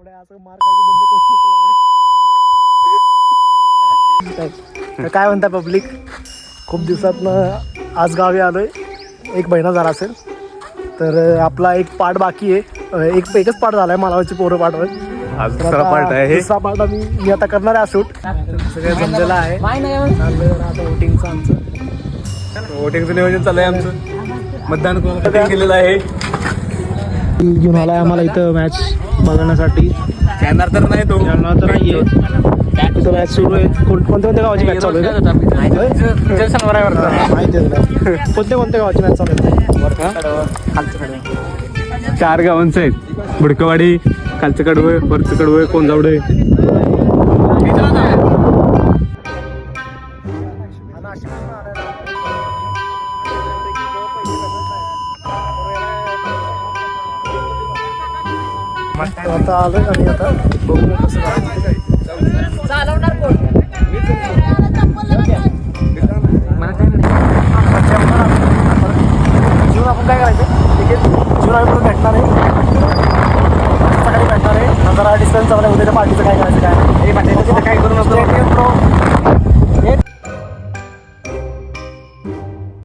लावड्या असं मार खायचं बंद करून काय म्हणता पब्लिक. खूप दिवसातनं आज गावी आलोय, 1 महिना झाला असेल. तर आपला एक पार्ट बाकी आहे, एकच पार्ट झालाय मालावरची पोरं पार्ट. दुसरा पार्ट आहे, दुसरा पार्ट मी आता करणार आहे शूट. सगळं जमलेलं आहे. चाललंय आता वोटिंगचं आमचं. वोटिंगचं नियोजन चाललंय आमचं. मतदान केलेलं आहे. घेऊन आलाय आम्हाला इथं मॅच बघण्यासाठी. येणार तर नाही तो, येणार तर नाहीये. इथं मॅच सुरू आहे. कोणत्या गावाची मॅच चालू आहे? माहिती आहे तुला? कोणत्या गावाची मॅच चालू आहे? 4 गावांचं आहेत. बुडकवाडी, खालचं कडवं, वरचं कडवं, कोंजावडे. आता आलोय आणि आता बघू कसं जीवन आपण काय करायचं तिकीट जीवन आम्ही भेटणार आहे. सकाळी भेटणार आहे. जरा डिस्टन्स आपल्या उद्याच्या पार्टीचं काय करायचं काय नाही. काय करू नको.